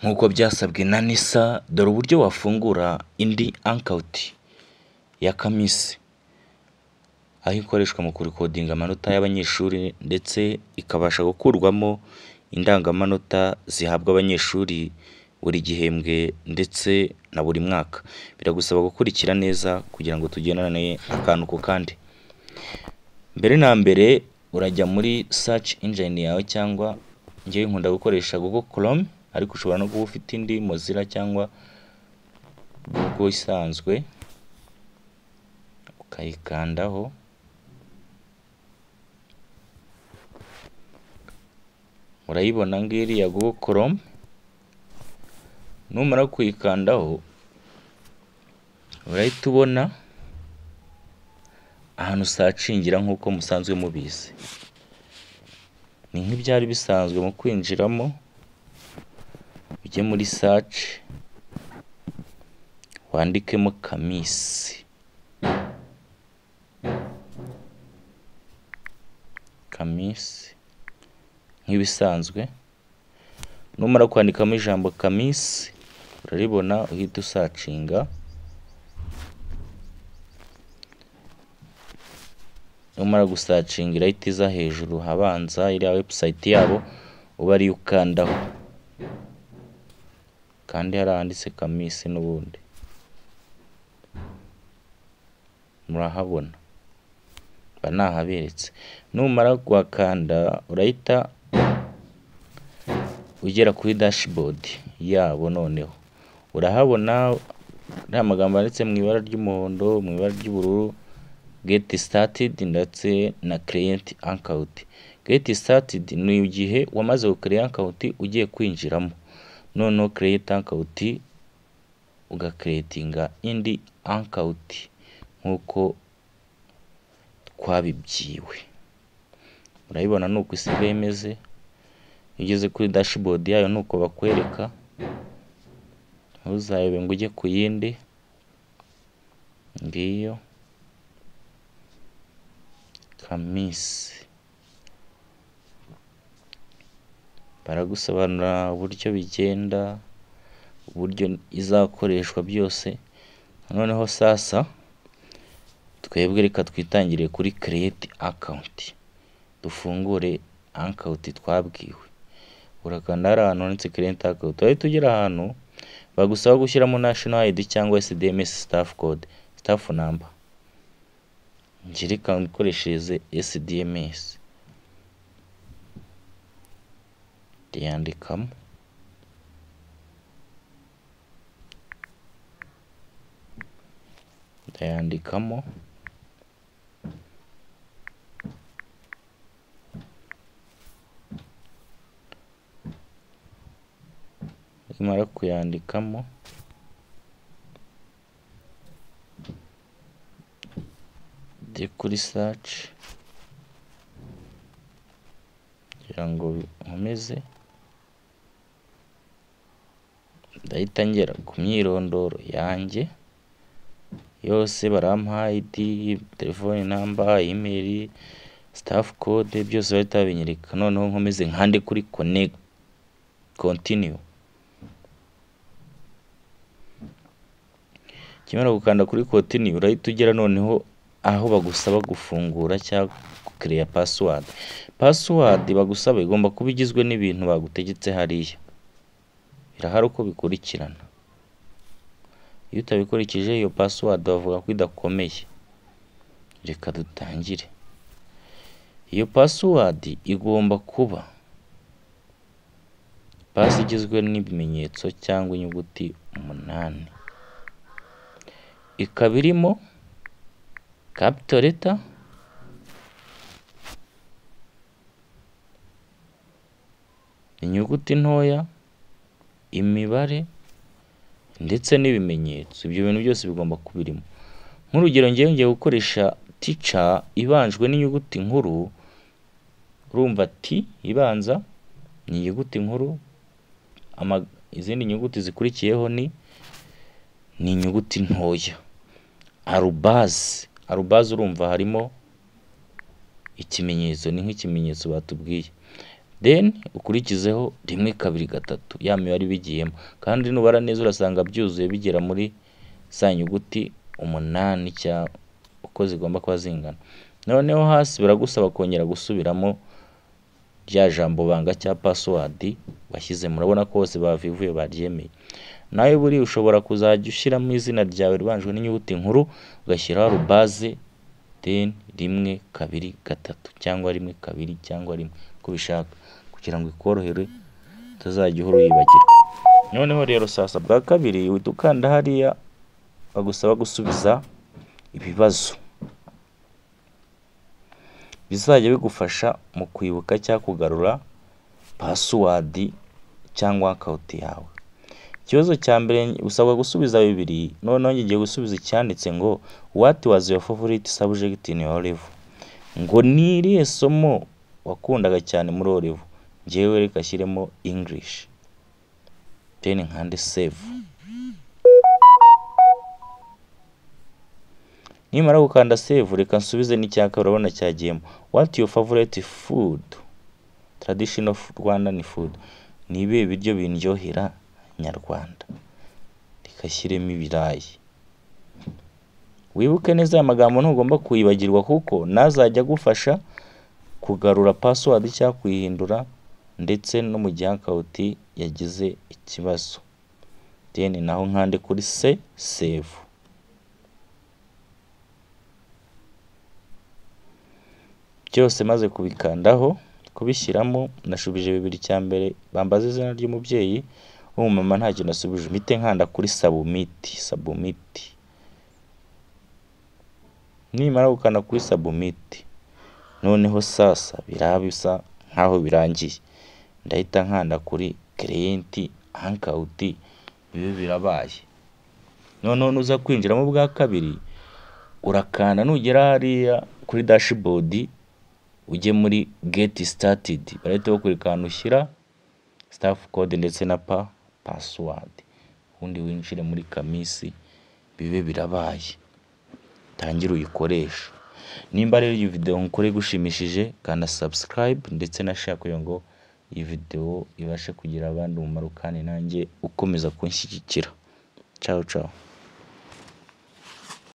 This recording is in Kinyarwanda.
nk'uko byasabwe na NISA, dore uburyo wafungura indi account ya Kamisi, aho ikoreshwa mu kurikodinga amanota y'abanyeshuri ndetse ikabasha gukurwamo indangamanota zihabwa abanyeshuri buri gihembwe ndetse na buri mwaka. Biragusaba gukurikira neza kugira ngo tugendane akantu ku kandi. Mbere na mbere urajya muri search engine yawe, cyangwa ngewe nkunda gukoresha Google Chrome, ariko ushobora no kuba ufite indi Mozilla cyangwa Google isanzwe, ukayikandaho. Urayibona ngiri ya Google Chrome. Numara kuyikandaho urahita ubona ahantu searchingira nk'uko musanzwe mubizi. Ni nk'ibyari bisanzwe mu kwinjiramo, ujye muri search wandikemo Kamisi. Kamisi nk'ibisanzwe. Numara kwandikamo ijambo Kamisi uraribona, uhita usacinga. Numara gusacinga irahita iza hejuru habanza iriya website yabo, uba ari ukandaho kandi haranditse Kamisi n'ubundi murahabona, banahaberetse. Numara gwakanda urahita ugera kuri dashboard yabo. Noneho urahabona nta magambo yanditse mu ibara ry'umuhondo, mu ibara ry'ubururu, get started ndetse na create account. Get started ni igihe wamaze gukreate account ugiye kwinjiramo, noneho create account ugakreatinga indi account nkuko twabibyiwe. Urayibona nuko isigaye imeze. Ugeze kuri dashboard yayo nuko bakwereka, ntuzayobe ngo ujye ku yindi. Ngiyo Kamisi. Baragusobanura uburyo bigenda, uburyo izakoreshwa byose. Noneho sasa twebwe reka twitangire kuri create account, dufungure account twabwiwe. Urakanda ahantu handitse create account, ahita ugera ahantu bagusaba gushyiramo national ID cyangwa SDMS staff code, staff number. Njirika nkoreshereze SDMS. Ndiyandikamo. Ndayandikamo. Nimara kuyandikamo ndi kuri search kugira ngo nkomeze. Ndahita ngera ku myirondoro yanjye yose, barampa ID, telefone number, email, staff code, byose bahita babinyereka. Noneho nkomeze nkande kuri connect, continue. Kimara gukanda kuri continue urahita ugera noneho aho bagusaba gufungura cyangwa create password. Password bagusaba igomba kuba igizwe n'ibintu bagutegetse hariya. Birahari uko bikurikirana. Iyo utabikurikije iyo password bavuga ko idakomeye. Reka dutangire. Iyo password igomba kuba pass igizwe n'ibimenyetso cyangwa inyuguti 8. Ikaba irimo capital letter, inyuguti ntoya, imibare ndetse n'ibimenyetso. Ibyo bintu byose bigomba kubirimo. Nk'urugero ngiye gukoresha teacher ibanjwe n'inyuguti nkuru. Urumva T ibanza ni inyuguti nkuru, izindi nyuguti zikurikiyeho ni inyuguti ntoya. Arubase urumva harimo ikimenyetso, ni nk'ikimenyetso batubwiye. then ukurikizeho 1 2 3 ya mibare bigiyemo, kandi nubara neza urasanga byuzuye bigera muri za nyuguti 8 cya uko zigomba kuba zingana. Noneho hasi biragusaba kongera gusubiramo rya jambo banga cya password washyize. Murabona ko bose bavivuye baryemeye. Nawe buri ushobora kuzajya ushyiramo izina ryawe ribanjwe n'inyuguti nkuru ugashyiraho arobase then 1 2 3 cyangwa 1 2 cyangwa 1 uko bishaka, kugira ngo ikorohere utazajya uhora uyibagirwa. Noneho rero sasa bwa kabiri uhita ukanda hariya bagusaba gusubiza ibibazo bizajya bigufasha mu kwibuka cyangwa kugarura password cyangwa account yawe. Ikibazo cya mbere usabwa gusubiza bibiri, noneho ngiye gusubiza icyanditse ngo what was your favorite subject in your level, ngo ni irihe somo wakundaga cyane muri O level. Ngewe reka shyiremo English, then nkande save. Nimara gukanda save reka nsubize n'icyaka, urabona cyagiyemo what your favorite food, traditional Rwandan food, ni ibihe biryo bindyohera nyarwanda. Reka shyiremo ibirayi. Wibuke neza aya magambo ntugomba kuyibagirwa kuko nazajya gufasha kugarura password cyangwa kuyihindura ndetse no mu gihe account yagize ikibazo. Then naho nkande kuri save. Byose maze kubikandaho kubishyiramo, nashubije bibiri. Cya mbere bambaza izina ry'umubyeyi, mama nta kintu nasubije, mpite nkanda kuri submit. Nimara gukanda kuri submit, noneho sasa birabisa nkaho birangiye, ndahita nkanda kuri create account, ibi birabaye. Noneho nuza kwinjiramo bwa kabiri urakanda, nugera hariya kuri dashboard ujye muri get started, barahita bakwereka ushyira staff code ndetse na password, ubundi winjire muri Kamisi, bibe birabaye, tangira uyikoresha. Nimba rero iyi video nkore gushimishije, kana subscribe ndetse na share kugira ngo iyi video ibashe kugira abandi umumaro kandi nanjye ukomeza kunshyigikira. Ciao ciao.